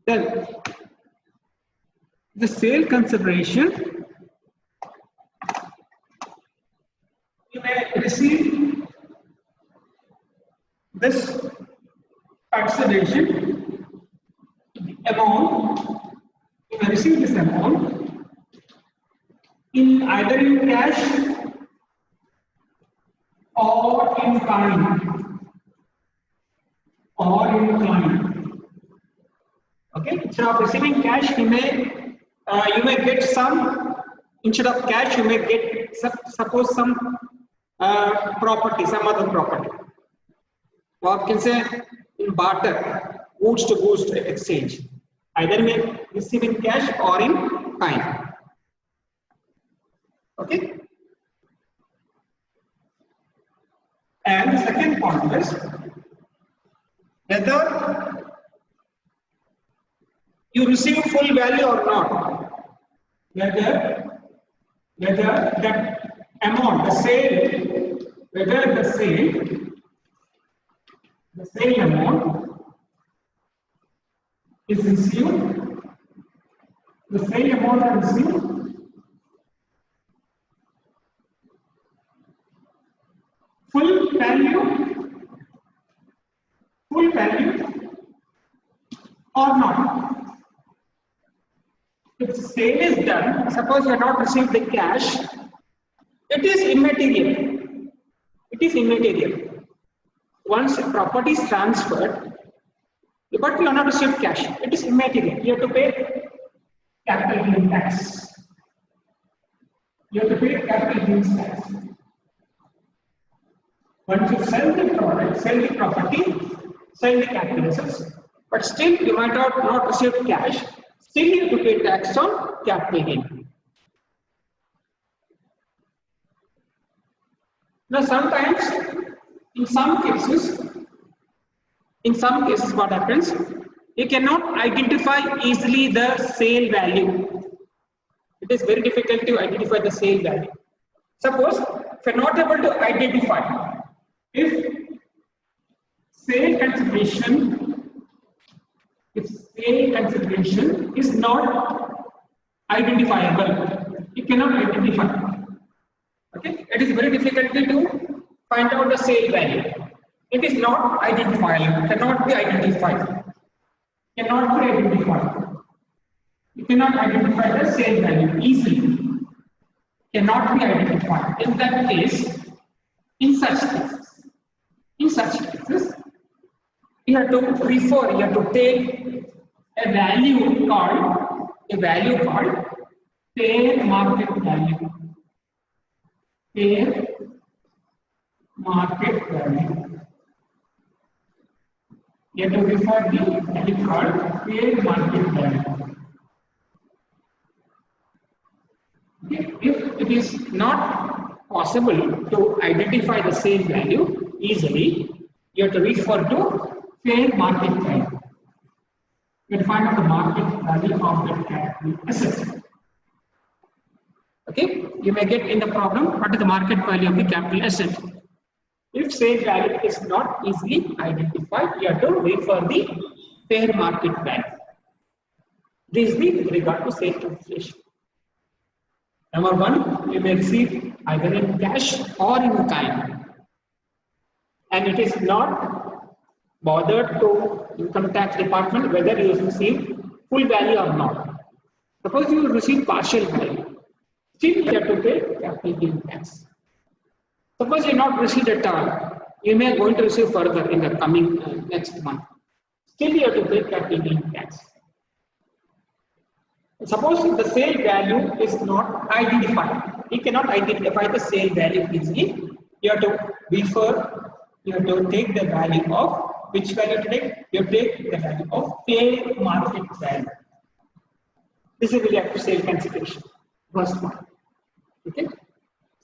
Then the sale consideration, you may receive this consideration amount, you may receive this amount in either in cash or in kind. Okay, instead of receiving cash, you may get some, instead of cash, you may get suppose some property, some other property. Or you can say in barter, goods to goods exchange. Either you may receive in cash or in kind. Okay. And the second point is whether you receive full value or not. Whether that amount, the sale, whether the sale amount is received, the sale amount is received full value or not. If the sale is done, suppose you have not received the cash, it is immaterial. It is immaterial. Once a property is transferred, but you have not received cash, it is immaterial. You have to pay capital gain tax. You have to pay capital gains tax. Once you sell the product, sell the property, sell the capital assets, but still you might not receive cash, still you have to pay tax on capital gain. Now sometimes, in some cases what happens, you cannot identify easily the sale value. It is very difficult to identify the sale value. Suppose if you are not able to identify, if sale consideration is not identifiable, you cannot identify. Okay, it is very difficult to find out the sale value. It is not identifiable, cannot be identified. You cannot identify the sale value easily. Cannot be identified. In that case, in such cases, you have to take a value called fair market value. Fair market value. You have to refer the value called fair market value. If it is not possible to identify the sale value easily, you have to refer to fair market value. You will find out the market value of the capital asset. Okay, you may get in the problem what is the market value of the capital asset. If sale value is not easily identified, you have to refer the fair market value. This is with regard to sale consideration. Number one, you may receive either in cash or in kind, and it is not bothered to income tax department whether you receive full value or not. Suppose you receive partial value, still you have to pay capital gain tax. Suppose you not received at all, you may going to receive further in the coming next month. Still you have to pay capital gain tax. Suppose the sale value is not identified. You cannot identify the sale value easily. You have to take the value of which value to take? You take the value of fair market value. This is related to sale consideration. First one. Okay.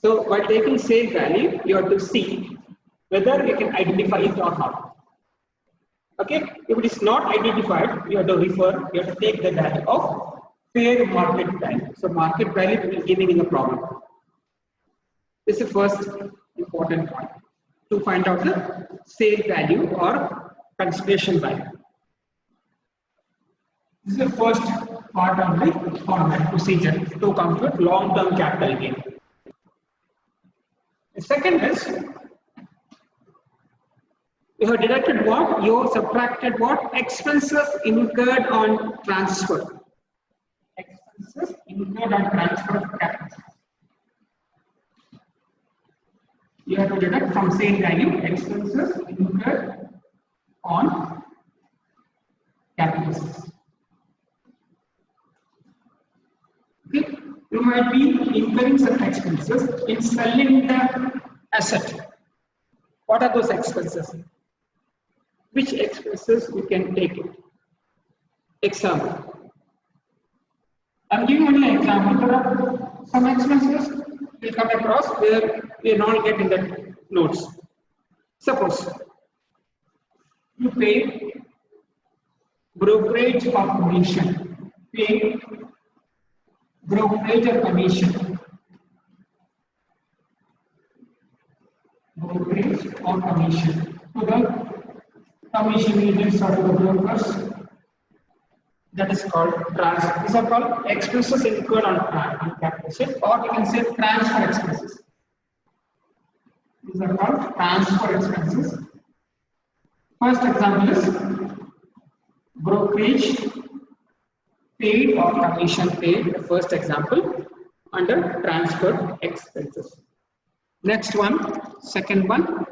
So while taking sale value, you have to see whether you can identify it or not. Okay. If it is not identified, you have to take the value of fair market value. So market value will be giving in the problem. This is the first important point to find out the sale value or consideration value. This is the first part of the format procedure to compute long-term capital gain. The second is, you have deducted what? You have subtracted what? Expenses incurred on transfer. Expenses incurred on transfer of capital. You have to deduct from sale value expenses incurred on capital assets. Okay. You might be incurring some expenses in selling the asset. What are those expenses? Which expenses you can take it? Example. I'm giving only an example. There are some expenses will come across where we are not getting the notes. Suppose you pay brokerage or commission. Pay brokerage or commission. Brokerage or commission to the commission agents or to the brokers. That is called transfer. These are called expenses incurred on capital asset, or we can say transfer expenses. These are called transfer expenses. First example is brokerage paid or commission paid. The first example under transfer expenses. Next one, second one,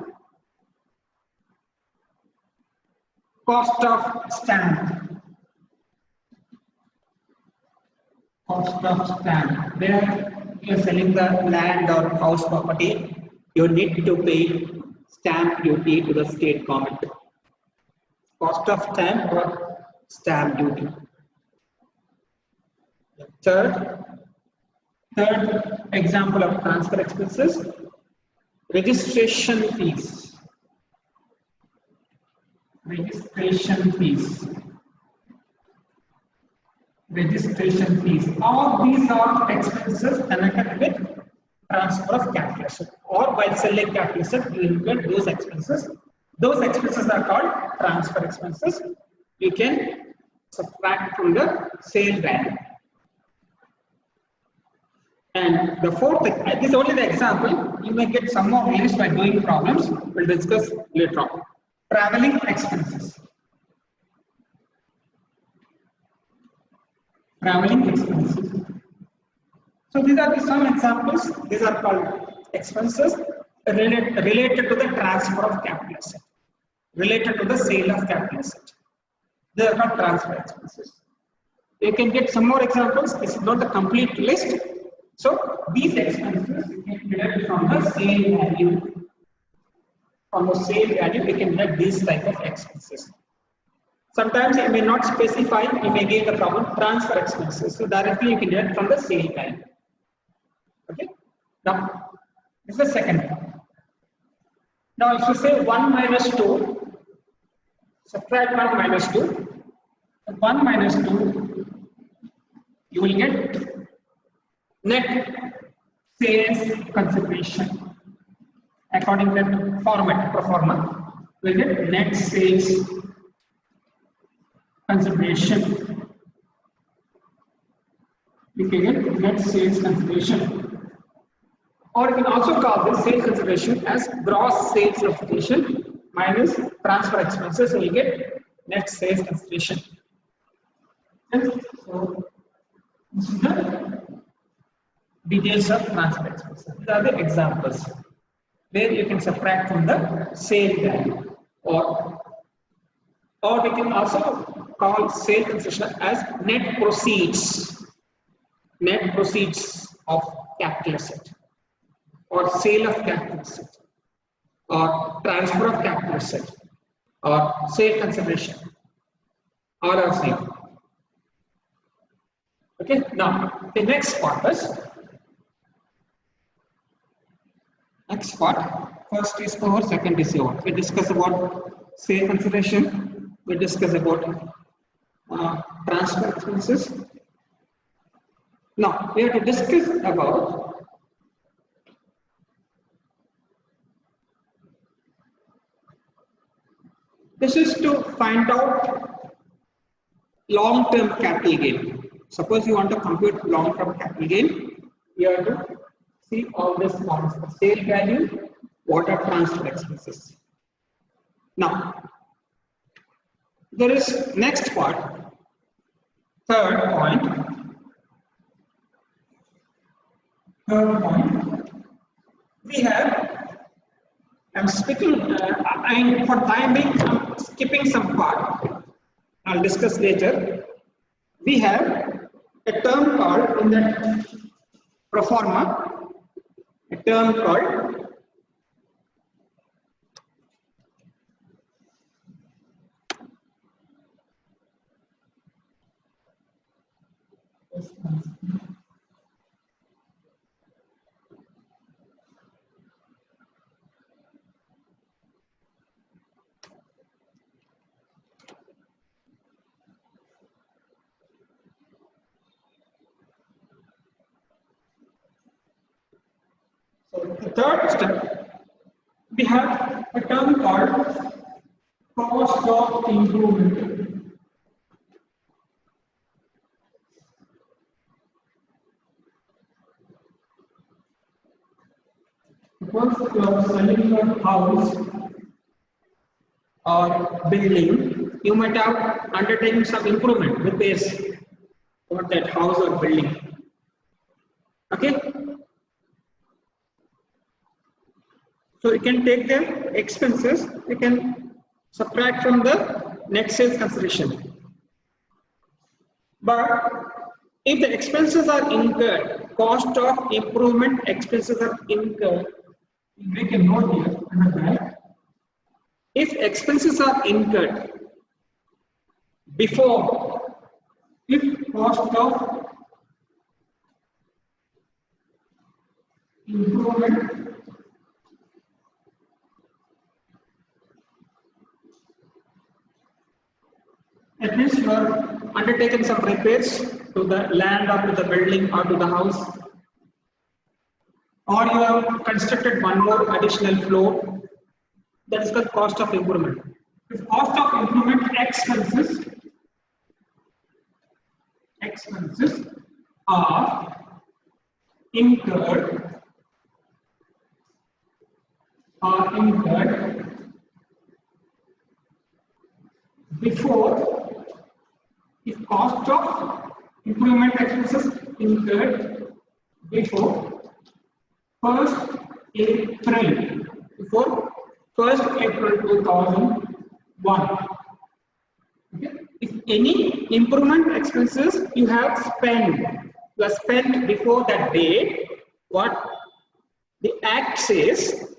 cost of stamp. Cost of stamp. Where you are selling the land or house property, you need to pay stamp duty to the state government. Cost of stamp or stamp duty. Third example of transfer expenses, registration fees. Registration fees. Registration fees. All these are expenses connected with transfer of capital asset, or while selling capital asset, you incur those expenses. Those expenses are called transfer expenses. You can subtract from the sale value. And the fourth, this is only the example. You may get some more links by doing problems. We'll discuss later on. Traveling expenses. Traveling expenses. So these are some examples. These are called expenses related to the transfer of capital asset, related to the sale of capital asset. They are called transfer expenses. You can get some more examples. This is not the complete list. So these expenses you can deduct from the sale value. From the sale value, we can deduct these type of expenses. Sometimes it may not specify, you may give the problem transfer expenses. So directly you can deduct from the sale value. Okay. Now, this is the second one. Now, if you say 1 minus 2, subtract 1 minus 2, 1 minus 2, you will get net sales consideration. According to the format, pro forma, we will get net sales consideration. We can get net sales consideration. Or you can also call this sales consideration as gross sales consideration minus transfer expenses, so you get net sales consideration. And so this is the details of transfer expenses. These are the examples where you can subtract from the sale value, or we can also call sale consideration as net proceeds of capital asset, or sale of capital asset, or transfer of capital asset, or sale consideration, all are same. Okay, now the next part is, first is over, second is over. We discuss about sale consideration, we discuss about transfer expenses. Now we have to discuss about this is to find out long-term capital gain. Suppose you want to compute long-term capital gain, you have to see all these points: sale value, water transfer expenses. Now, there is next part, third point. We have, I'm speaking, and for time being, I'm skipping some part. I'll discuss later. We have a term called in the pro forma, a term called the third step. We have a term called cost of improvement. Suppose you are selling your house or building, you might have undertaken some improvement, repairs for that house or building. Okay? So you can take the expenses, you can subtract from the net sales consideration. But if the expenses are incurred, cost of improvement expenses are incurred, you make a note here under that. If expenses are incurred before, if cost of improvement at least you are undertaken some repairs to the land or to the building or to the house, or you have constructed one more additional floor, that is called cost of improvement. If cost of improvement expenses are incurred before, if cost of improvement expenses incurred before 1st April, before 1st April 2001. Okay. If any improvement expenses you have spent before that date, what the act says,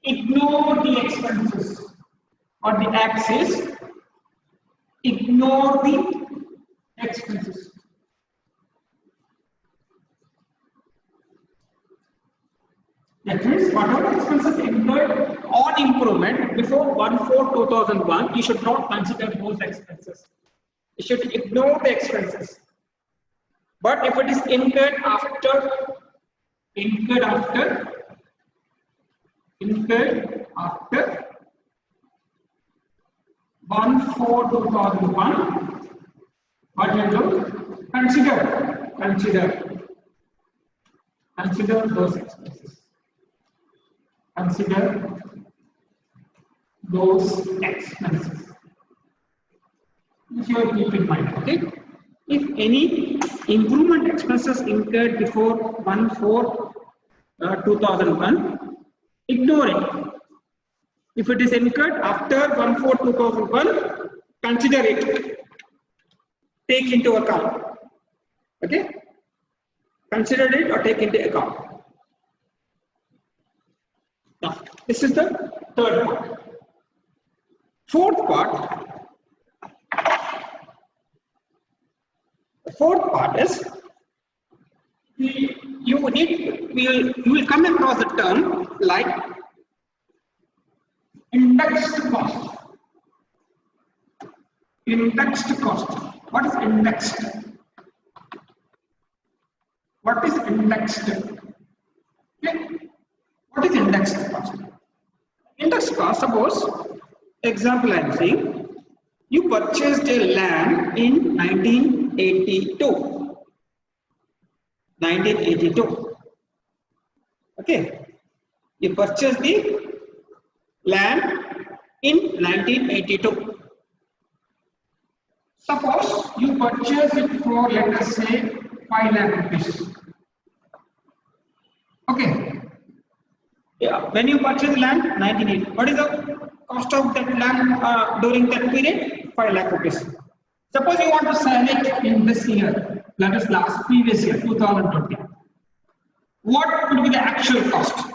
ignore the expenses. What the act says, ignore the expenses. That means whatever expenses incurred on improvement before 1/4/2001, you should not consider those expenses. You should ignore the expenses. But if it is incurred after 1/4/2001, what you do? Consider those expenses. Consider those expenses. This you keep in mind. Okay. If any improvement expenses incurred before 1/4/2001, ignore it. If it is incurred after 1/4/2001, consider it. Take into account. Okay. Consider it or take into account. Now, this is the third part. Fourth part is you will come across a term like indexed cost. Indexed cost. What is indexed? What is indexed? Okay. What is indexed cost? Indexed cost, suppose, example I am saying, You purchased a land in 1982. 1982. Okay. You purchased the land in 1982. Suppose you purchase it for, let us say, 5 lakh rupees. Okay. Yeah. When you purchase land, 1980. What is the cost of that land during that period? 5 lakh rupees. Suppose you want to sell it in this year, that is previous year, 2020. What would be the actual cost?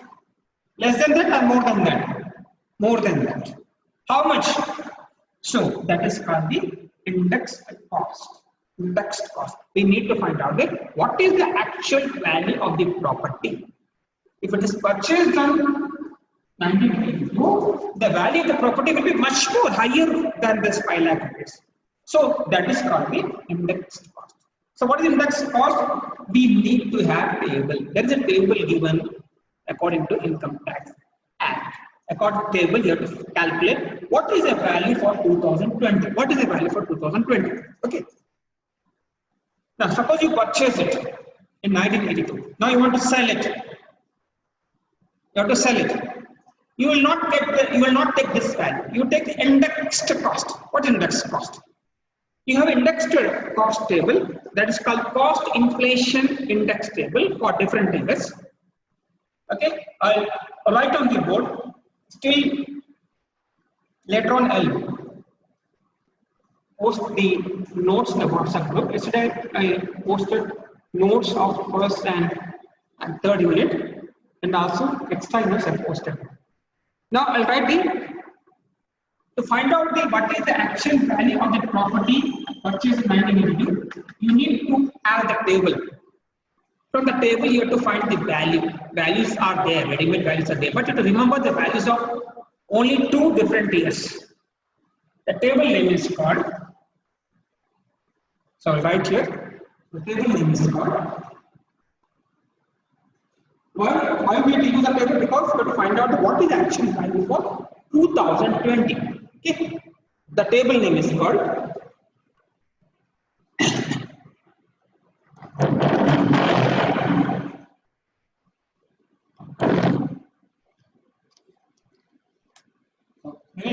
Less than that or more than that? More than that. How much? So that is called the indexed cost. Indexed cost. We need to find out that what is the actual value of the property. If it is purchased on 1982, the value of the property will be much more higher than this 5 lakh rupees. So that is called the indexed cost. So what is indexed cost? We need to have table. There is a table given according to Income Tax Act. According to table, you have to calculate what is the value for 2020. What is the value for 2020? Okay. Now suppose you purchase it in 1982. Now you want to sell it. You have to sell it. You will not take this value. You take the indexed cost. What is indexed cost? You have indexed cost table that is called cost inflation index table for different years. Okay, I'll write on the board. Still later on I'll post the notes in the WhatsApp group. Yesterday I posted notes of first and third unit, and also extra units I posted. Now I'll write to find out what is the actual value of the property purchased in 1982. You need to have the table. From the table you have to find the value. Values are there, ready-made values are there, but you have to remember the values of only 2 different years. The table name is called, so I'll write here, the table name is called, why we have to use the table? Because we have to find out what is the actual value for 2020. Okay, the table name is called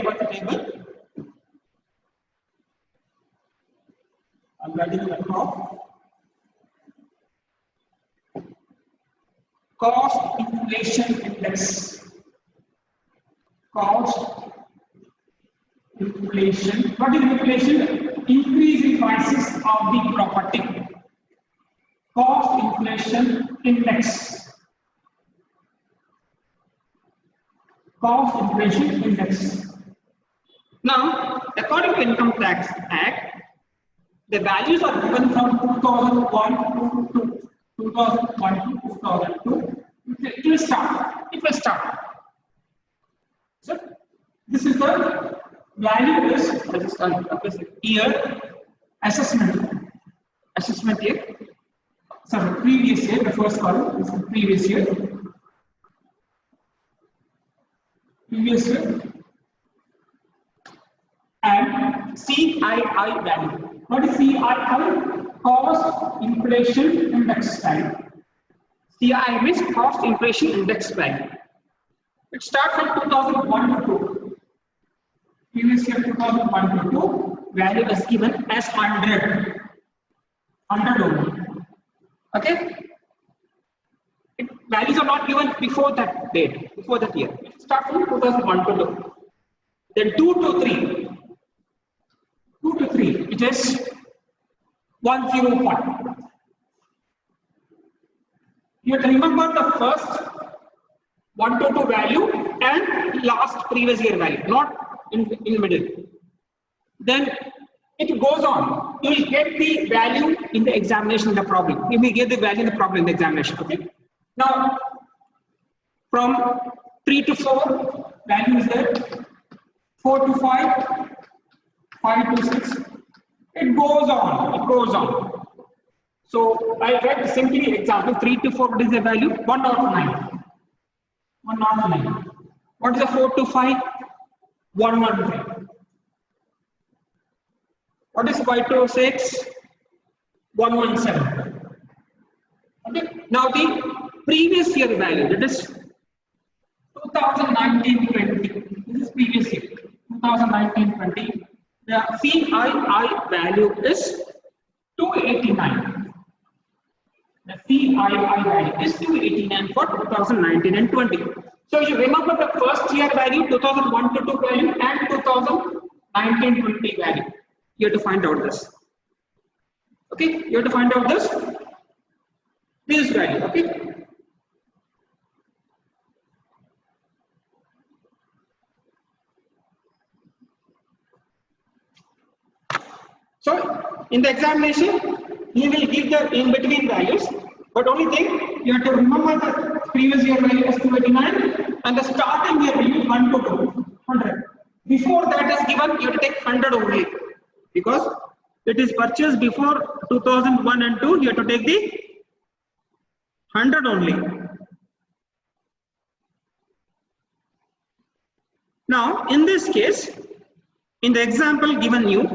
what the table? I'm writing at the top. Cost inflation index. Cost inflation. What is inflation? Increase in prices of the property. Cost inflation index. Cost inflation index. Now, according to Income Tax Act, the values are given from 2001 to 2002. It will start. So, this is the value is year assessment year. Sorry, previous year. The first column is the previous year. And CII value. What is CII? Cost inflation index value. CII means cost inflation index value. It starts from 2001 to 2. Previous year 2001 to 2, value is given as 100. 100 only. Okay? Values are not given before that date, before that year. It starts from 2001 to 2. Then 2 to 3. 2 to 3, it is 105. You have to remember the first 1 to 2 value and last previous year value, not in middle. Then it goes on. You will get the value in the examination in the problem. You may get the value in the problem in the examination. Okay. Now, from 3 to 4, value is there. 4 to 5, 5 to 6. It goes on. So I write simply example 3 to 4. What is the value? 109. 109. What is the 4 to 5? 115. What is Y26? 117. Okay. Now the previous year value, that is 2019-20. This is previous year. 2019-20. The CII value is 289. The CII value is 289 for 2019 and 20. So you remember the first year value, 2001 to 2 value, and 2019-20 value. You have to find out this. Okay, you have to find out this value. Okay. So in the examination, he will give the in between values, but only thing you have to remember the previous year value is 289 and the starting year value is 1 to 2, 100. Before that is given, you have to take 100 only because it is purchased before 2001 and 2. You have to take the 100 only. Now, in this case, in the example given you,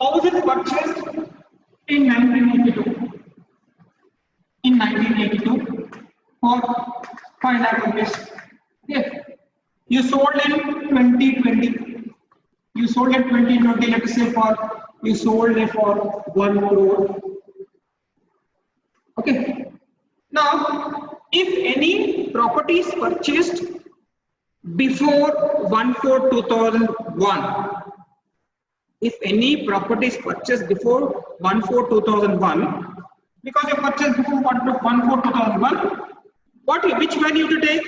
house is purchased in 1982. In 1982 for 5 lakh rupees. Okay. You sold in 2020. You sold in 2020. Let us say for you sold it for 1 crore. Okay. Now, if any property is purchased before 1/4/2001. If any property is purchased before 1/4/2001, because you purchased before 1/4/2001, which value to take?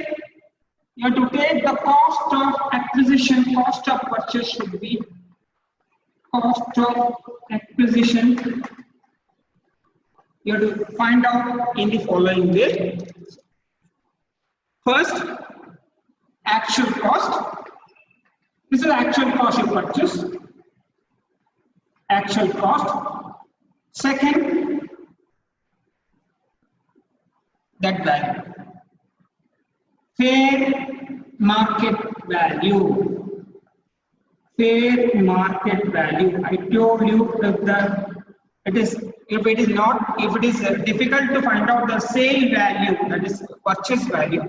You have to take the cost of acquisition. Cost of purchase should be cost of acquisition. You have to find out in the following way. First, actual cost. This is actual cost you purchase. Actual cost. Second, that value. Fair market value. Fair market value. I told you that if it is difficult to find out the sale value, that is purchase value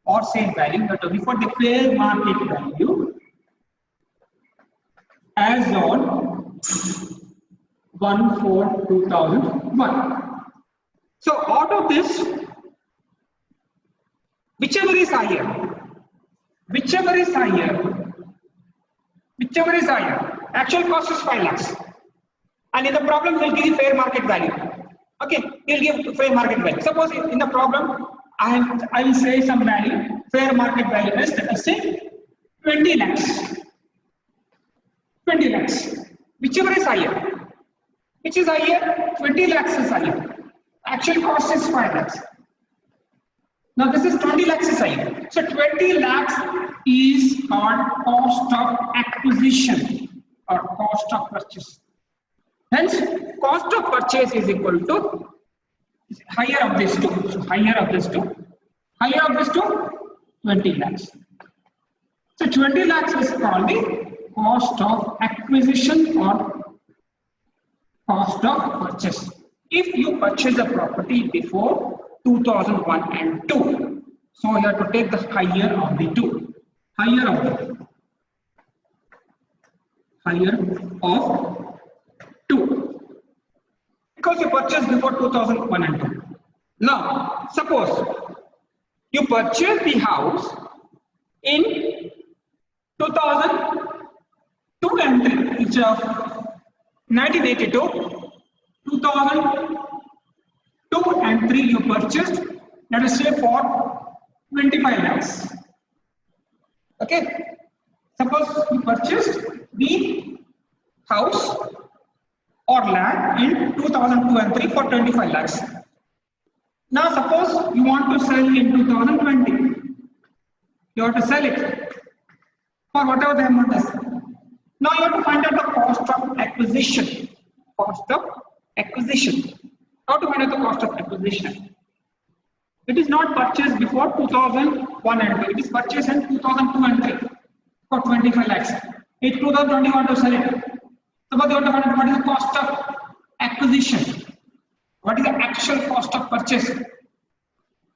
or sale value, but only for the fair market value as on 1/4/2001. So out of this, whichever is higher, actual cost is 5 lakhs. And in the problem, we'll give you fair market value. Okay, we'll give fair market value. Suppose in the problem, I will say some value. Fair market value is, let us say, 20 lakhs. 20 lakhs. Whichever is higher. Which is higher? 20 lakhs is higher. Actual cost is 5 lakhs. Now this is 20 lakhs is higher. So 20 lakhs is called cost of acquisition or cost of purchase. Hence, cost of purchase is equal to higher of this two. So higher of this two, 20 lakhs. So 20 lakhs is called the cost of acquisition or cost of purchase. If you purchase a property before 2001 and 2, so you have to take the higher of the two. Higher of 2. Because you purchased before 2001 and 2. Now, suppose you purchased the house in 2002 and 3, which of 1982, 2002 and 3 you purchased, let us say for 25 lakhs. Okay, suppose you purchased the house or land in 2002 and 3 for 25 lakhs. Now suppose you want to sell in 2020. You have to sell it for whatever the amount is. Now you have to find out the cost of acquisition. Cost of acquisition. How to find out the cost of acquisition? It is not purchased before 2001 and 2. It is purchased in 2002 and 3 for 25 lakhs. In 2020 you want to sell it. Suppose you want to find out what is the cost of acquisition. What is the actual cost of purchase?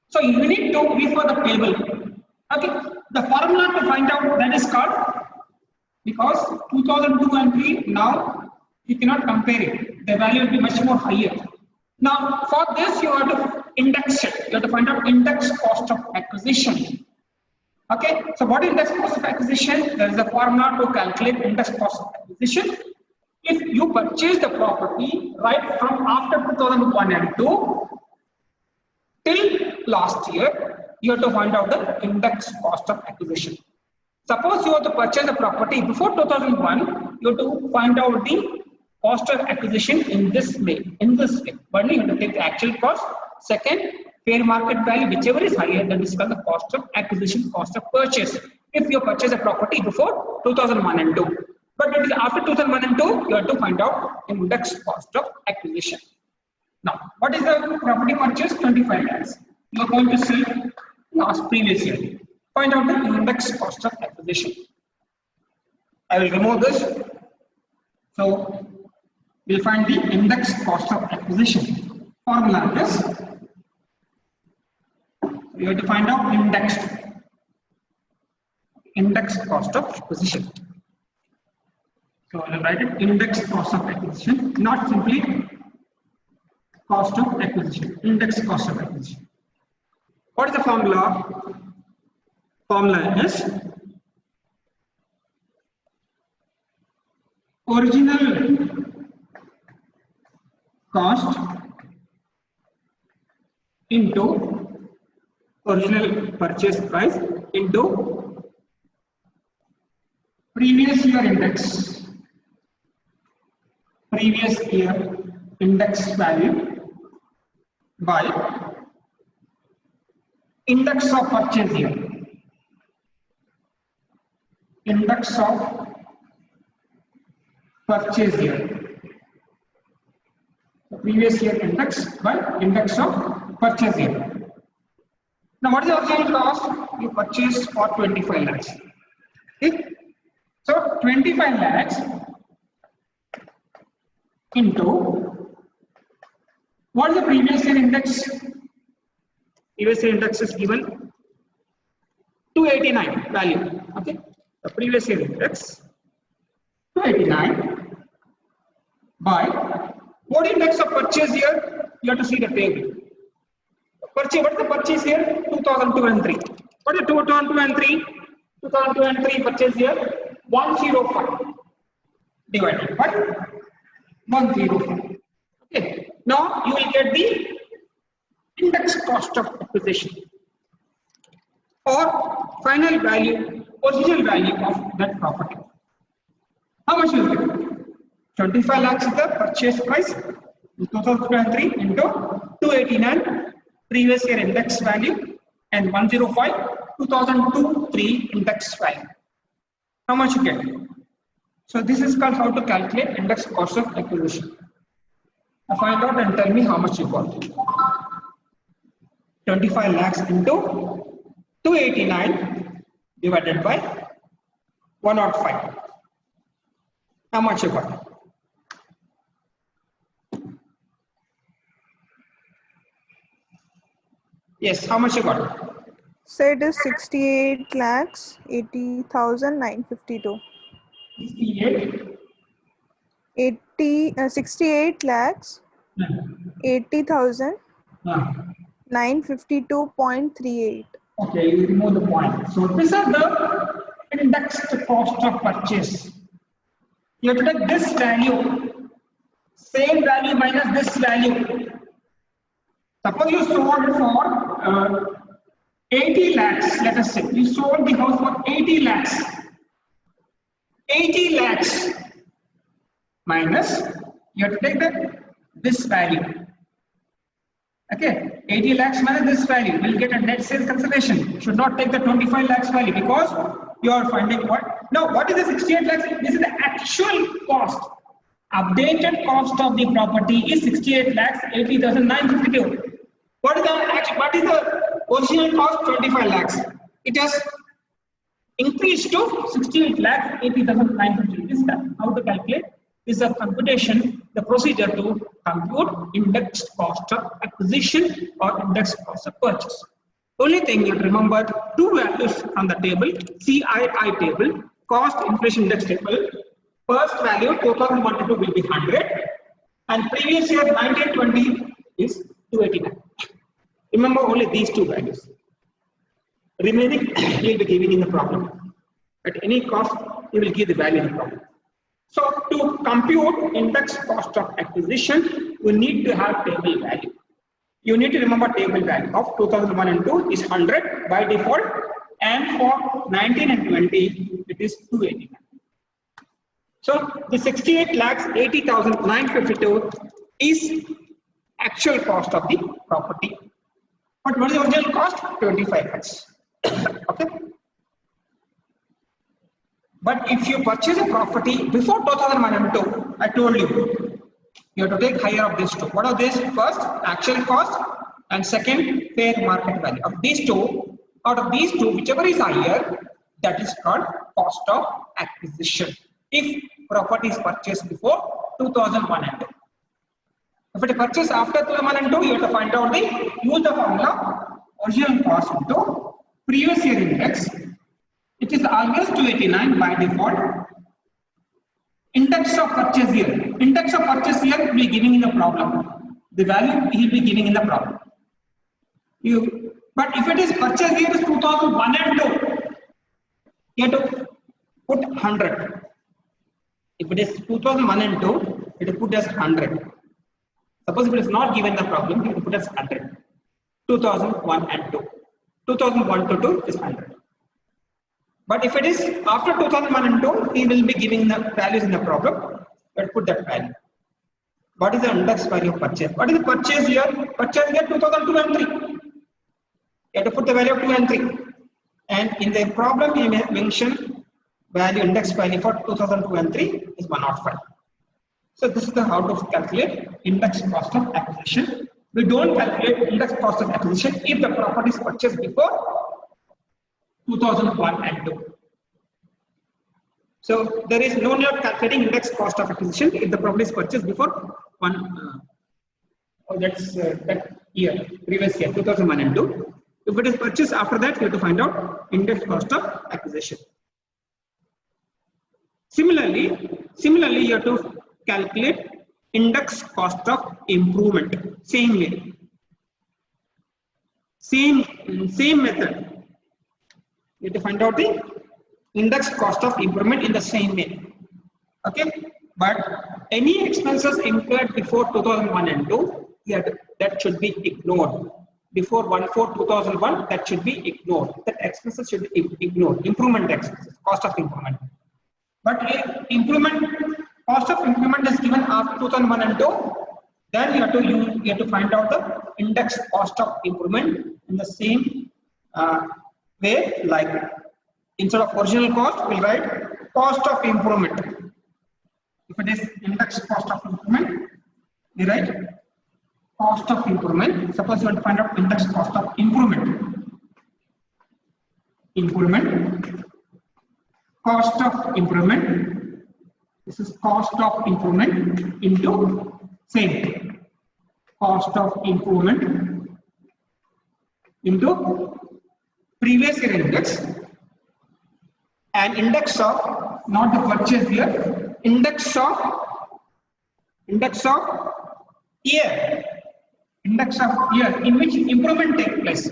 So you need to refer the table. Okay. The formula to find out that is called, because 2002 and 3 now you cannot compare it. The value will be much more higher. Now for this you have to index it. You have to find out index cost of acquisition. Okay. So what is index cost of acquisition? There is a formula to calculate index cost of acquisition. If you purchase the property right from after 2001 and 2 till last year, you have to find out the index cost of acquisition. Suppose you have to purchase the property before 2001, you have to find out the cost of acquisition in this way. One, you have to take the actual cost. Second, fair market value, whichever is higher, that is called the cost of acquisition, cost of purchase. If you purchase a property before 2001 and 2. But it is after 2001 and 2, you have to find out index cost of acquisition. Now, what is the property purchase? 25 lakhs. You are going to sell previous year. Find out the index cost of acquisition. I will remove this. So, we'll find the index cost of acquisition. Formula is, you have to find out index cost of acquisition. So I will write it index cost of acquisition, not simply cost of acquisition, index cost of acquisition. What is the formula? Formula is original cost into original purchase price into previous year index value by index of purchase year. Index of purchase year. The previous year index by index of purchase year. Now what is the original cost? You purchased for 25 lakhs. Okay? So 25 lakhs into what is the previous year index? Previous year index is given 289 value. Okay, the previous year index 289 by what index of purchase year? You have to see the table. Purchase, what is the purchase year? 2002 and 3. What is 2002 and 3? 2002 and 3 purchase year 105 divided by 105. Okay. Now you will get the index cost of acquisition or final value, original value of that property. How much will you get? 25 lakhs is the purchase price in 2003 into 289 previous year index value and 105 2002-3 index value. How much you get? So this is called how to calculate index cost of acquisition. Now find out and tell me how much you got. 25 lakhs into 289 divided by 105. How much you got? Yes, how much you got? So it is 68 lakhs 80,952. 68 lakhs 80,952.38. Okay, you remove the point. So these are the indexed cost of purchase. You have to take this value, same value minus this value. Suppose you sold for 80 lakhs, let us say. You sold the house for 80 lakhs. 80 lakhs minus, you have to take this value. Okay, 80 lakhs minus this value. We'll get a net sales consideration. You should not take the 25 lakhs value because you are finding what? Now, what is the 68 lakhs? This is the actual cost. Updated cost of the property is 68 lakhs 80,952. What is the original cost? 25 lakhs. It has increased to 68 lakh 80,950. This is how to calculate. This is a computation, the procedure to compute index cost of acquisition or index cost of purchase. Only thing you have to remember, two values on the table, CII table, cost inflation index table. First value 2001 to 2 will be 100 and previous year 1920 is 289. Remember only these two values. Remaining he will be giving in the problem. At any cost, he will give the value in the problem. So to compute index cost of acquisition, we need to have table value. You need to remember table value of 2001 and 2 is 100 by default, and for 19 and 20 it is 289. So the 68 lakhs 80,952 is actual cost of the property. But what is the original cost? 25 lakhs. Okay. But if you purchase a property before 2001 and 2, I told you, you have to take higher of these two. What are these? First, actual cost, and second, fair market value. Of these two, out of these two, whichever is higher, that is called cost of acquisition. If property is purchased before 2001 and 2. If it is purchased after 2001 and 2, you have to find out use the formula original cost into previous year index. It is always 289 by default. Index of purchase year. Index of purchase year will be giving in the problem. The value he will be giving in the problem. But if it is purchase year is 2001 and 2, you have to put 100. If it is 2001 and 2, it is put as 100. Suppose if it is not given the problem, you have to put as 100. 2001 and 2. 2001 to 2 is 100. But if it is after 2001 and 2, he will be giving the values in the problem. But put that value. What is the index value of purchase? What is the purchase year? Purchase year 2002 and 3. You have to put the value of 2 and 3. And in the problem, you may mention value index value for 2002 and 3 is 105. So this is how to calculate index cost of acquisition. We don't calculate index cost of acquisition if the property is purchased before 2001 and 2. So there is no need of calculating index cost of acquisition if the property is purchased before that year, previous year, 2001 and 2. If it is purchased after that, you have to find out index cost of acquisition. Similarly, you have to calculate index cost of improvement. Same way. Same method. You have to find out the index cost of improvement in the same way. Okay, but any expenses incurred before 2001 and 2, that should be ignored. Before 1/4/2001, that should be ignored. That expenses should be ignored. Improvement expenses, cost of improvement. But if cost of improvement is given after 2001 and 2, then you have to find out the index cost of improvement in the same way, like instead of original cost, we'll write cost of improvement. If it is index cost of improvement, we write cost of improvement. Suppose you want to find out index cost of improvement. Cost of improvement. This is cost of improvement into same cost of improvement into previous year index, and index of, not the purchase year, index of year in which improvement take place.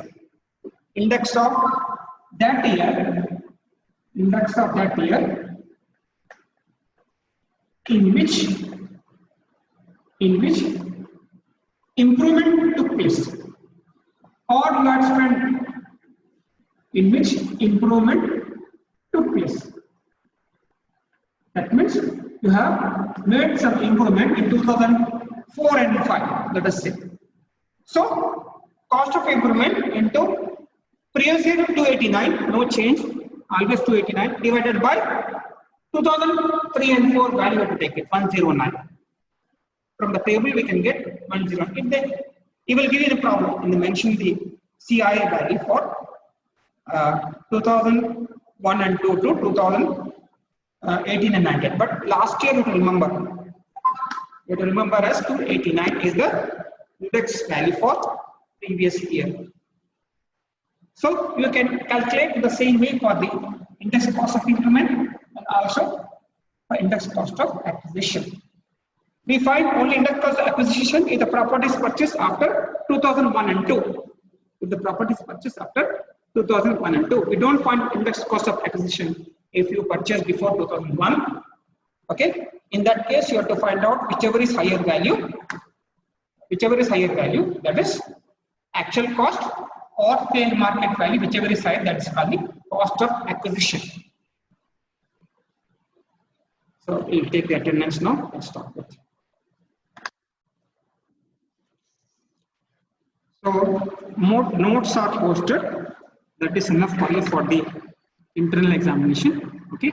Index of that year in which improvement took place, or you have spent in which improvement took place. That means you have made some improvement in 2004 and 5, let us say. So cost of improvement into previous year 289, no change, always 289, divided by 2003 and 4 value to take it, 109. From the table we can get 109. He will give you the problem and mention the CI value for 2001 1 and 2 to 2018 and 19. But last year, you remember as 289 is the index value for previous year. So you can calculate the same way for the index cost of increment and also for index cost of acquisition. We find only index cost of acquisition if the property is purchased after 2001 and 2. If the property is purchased after 2001 and 2, we don't find index cost of acquisition if you purchase before 2001. Okay, in that case you have to find out whichever is higher value, that is actual cost or fair market value, whichever is higher, that is called the cost of acquisition. So we'll take the attendance now. Let's start with. So more notes are posted. That is enough for you for the internal examination. Okay.